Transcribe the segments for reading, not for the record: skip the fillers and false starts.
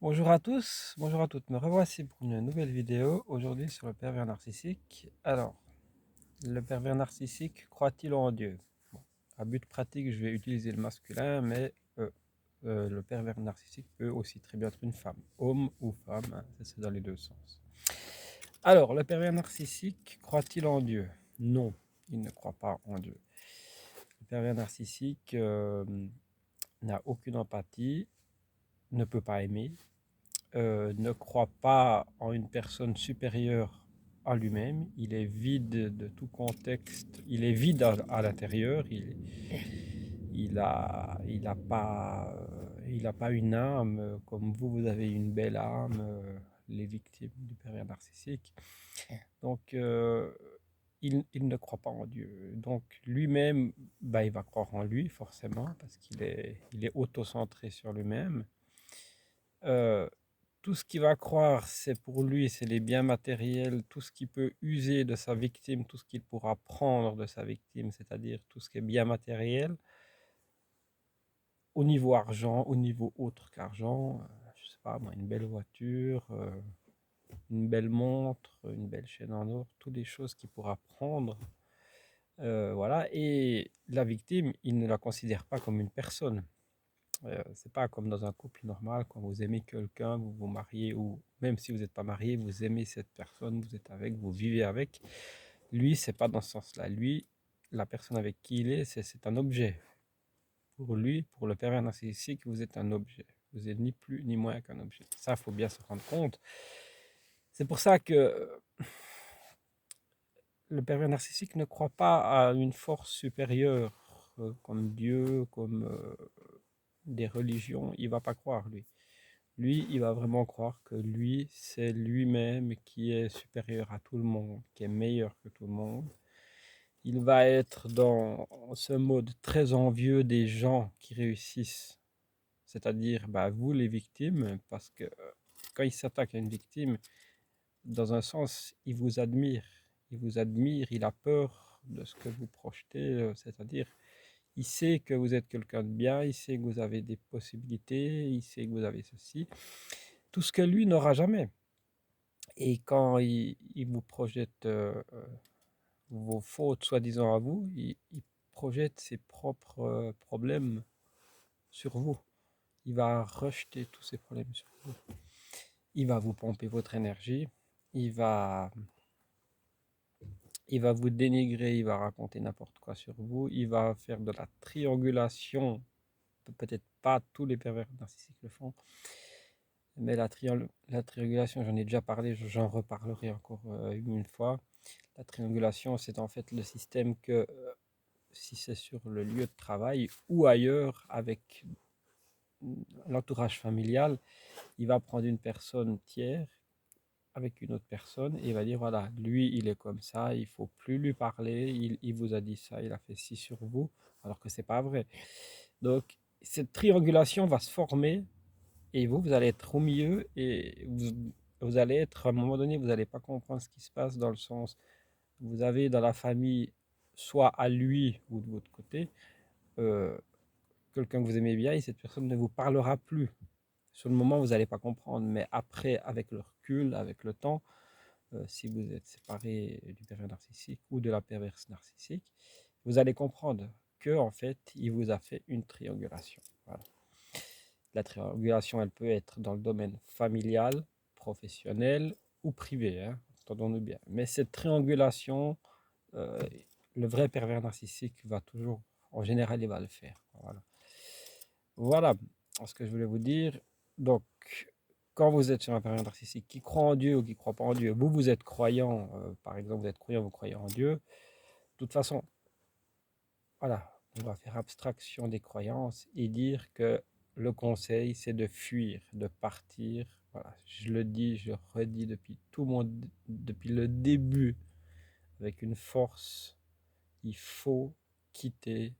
Bonjour à tous, bonjour à toutes, me revoici pour une nouvelle vidéo, aujourd'hui sur le pervers narcissique. Alors, le pervers narcissique croit-il en Dieu? Bon, à but pratique, je vais utiliser le masculin, mais le pervers narcissique peut aussi très bien être une femme, homme ou femme, hein, ça c'est dans les deux sens. Alors, le pervers narcissique croit-il en Dieu? Non, il ne croit pas en Dieu. Le pervers narcissique n'a aucune empathie, ne peut pas aimer, ne croit pas en une personne supérieure à lui-même, il est vide de tout contexte, il est vide à l'intérieur, il a pas une âme comme vous avez une belle âme, les victimes du pervers narcissique. Donc, il ne croit pas en Dieu. Donc, lui-même, bah, il va croire en lui, forcément, parce il est autocentré sur lui-même. Euh, Tout ce qu'il va croire, c'est pour lui, c'est les biens matériels, tout ce qui peut user de sa victime, tout ce qu'il pourra prendre de sa victime, c'est-à-dire tout ce qui est bien matériel, au niveau argent, au niveau autre qu'argent, je sais pas moi, une belle voiture, une belle montre, une belle chaîne en or, toutes les choses qu'il pourra prendre. Voilà, et la victime, il ne la considère pas comme une personne. C'est pas comme dans un couple normal, quand vous aimez quelqu'un, vous vous mariez, ou même si vous n'êtes pas marié, vous aimez cette personne, vous êtes avec, vous vivez avec. Lui, c'est pas dans ce sens-là. Lui, la personne avec qui il est, c'est un objet. Pour lui, pour le pervers narcissique, vous êtes un objet. Vous êtes ni plus ni moins qu'un objet. Ça, il faut bien se rendre compte. C'est pour ça que le pervers narcissique ne croit pas à une force supérieure, comme Dieu, comme des religions. Il va pas croire, lui. Lui, il va vraiment croire que lui, c'est lui-même qui est supérieur à tout le monde, qui est meilleur que tout le monde. Il va être dans ce mode très envieux des gens qui réussissent, c'est-à-dire bah, vous les victimes, parce que quand il s'attaque à une victime, dans un sens, il vous admire. Il vous admire, il a peur de ce que vous projetez, c'est-à-dire il sait que vous êtes quelqu'un de bien, il sait que vous avez des possibilités, il sait que vous avez ceci. Tout ce que lui n'aura jamais. Et quand il vous projette vos fautes soi-disant à vous, il projette ses propres problèmes sur vous. Il va rejeter tous ces problèmes sur vous. Il va vous pomper votre énergie. Il va, il va vous dénigrer. Il va raconter n'importe quoi sur vous. Il va faire de la triangulation. Peut-être pas tous les pervers narcissiques le font. Mais la triangulation, j'en ai déjà parlé, j'en reparlerai encore une fois. La triangulation, c'est en fait le système que si c'est sur le lieu de travail ou ailleurs avec l'entourage familial, il va prendre une personne tiers avec une autre personne et il va dire voilà, lui il est comme ça, il faut plus lui parler, il vous a dit ça, il a fait ci sur vous, alors que c'est pas vrai. Donc cette triangulation va se former et vous allez être au milieu et vous allez être à un moment donné, vous n'allez pas comprendre ce qui se passe dans le sens, vous avez dans la famille, soit à lui ou de votre côté, euh, quelqu'un que vous aimez bien et cette personne ne vous parlera plus. Sur le moment, vous n'allez pas comprendre, mais après, avec le recul, avec le temps, si vous êtes séparé du pervers narcissique ou de la perverse narcissique, vous allez comprendre que en fait, il vous a fait une triangulation. Voilà. La triangulation, elle peut être dans le domaine familial, professionnel ou privé, hein, entendons-nous bien. Mais cette triangulation, euh, le vrai pervers narcissique va toujours, en général, il va le faire. Voilà. Voilà ce que je voulais vous dire. Donc, quand vous êtes sur un pervers narcissique qui croit en Dieu ou qui ne croit pas en Dieu, vous, vous êtes croyant, par exemple, vous êtes croyant, vous croyez en Dieu, de toute façon, voilà, on va faire abstraction des croyances et dire que le conseil, c'est de fuir, de partir. Voilà, je le dis, je le redis depuis le début, avec une force, il faut quitter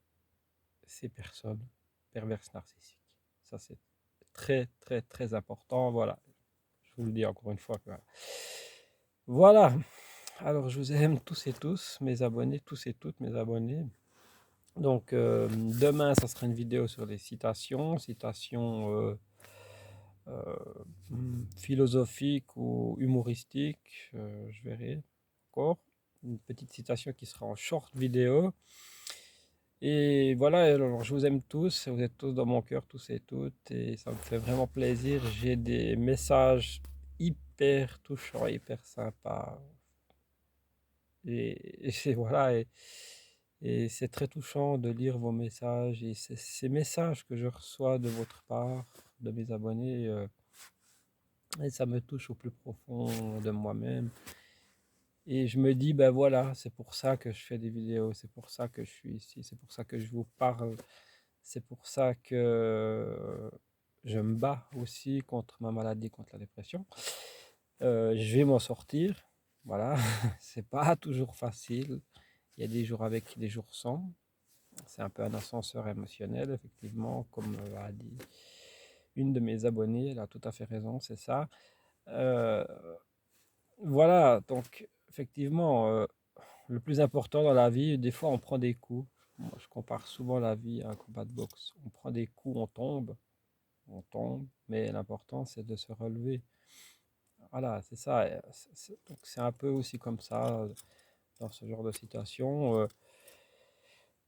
ces personnes perverses narcissiques. Ça, c'est très, très, très important. Voilà, je vous le dis encore une fois. Voilà, alors je vous aime tous et tous, mes abonnés, tous et toutes mes abonnés. Donc, demain, ça sera une vidéo sur les citations philosophique ou humoristique, je verrai encore. Une petite citation qui sera en short vidéo. Et voilà, alors je vous aime tous, vous êtes tous dans mon cœur, tous et toutes, et ça me fait vraiment plaisir. J'ai des messages hyper touchants, hyper sympas. Et c'est voilà, et c'est très touchant de lire vos messages. Et ces messages que je reçois de votre part, de mes abonnés, et ça me touche au plus profond de moi-même. Et je me dis, ben voilà, c'est pour ça que je fais des vidéos, c'est pour ça que je suis ici, c'est pour ça que je vous parle, c'est pour ça que je me bats aussi contre ma maladie, contre la dépression. Je vais m'en sortir, voilà, c'est pas toujours facile. Il y a des jours avec, des jours sans. C'est un peu un ascenseur émotionnel, effectivement, comme a dit une de mes abonnées, elle a tout à fait raison, c'est ça. Euh, voilà, donc effectivement, le plus important dans la vie, des fois on prend des coups. Moi, je compare souvent la vie à un combat de boxe. On prend des coups, on tombe, mais l'important c'est de se relever. Voilà, c'est ça. Et donc c'est un peu aussi comme ça dans ce genre de situation.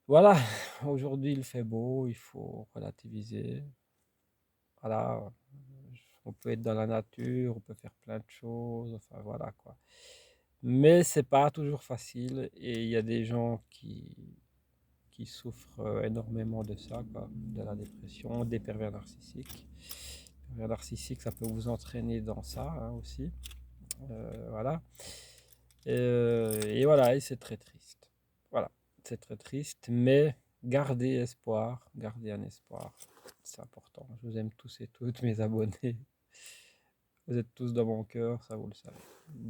Voilà, aujourd'hui il fait beau, il faut relativiser. Voilà, on peut être dans la nature, on peut faire plein de choses, enfin voilà quoi. Mais c'est pas toujours facile et il y a des gens qui souffrent énormément de ça, quoi, de la dépression, des pervers narcissiques. Les pervers narcissiques, ça peut vous entraîner dans ça hein, aussi. Voilà. Et voilà, et c'est très triste. Voilà, c'est très triste, mais gardez espoir, gardez un espoir. C'est important. Je vous aime tous et toutes, mes abonnés. Vous êtes tous dans mon cœur, ça vous le savez.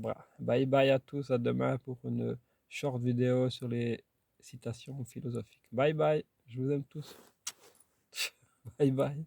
Voilà. Bye bye à tous, à demain pour une short vidéo sur les citations philosophiques. Bye bye, je vous aime tous. Bye bye.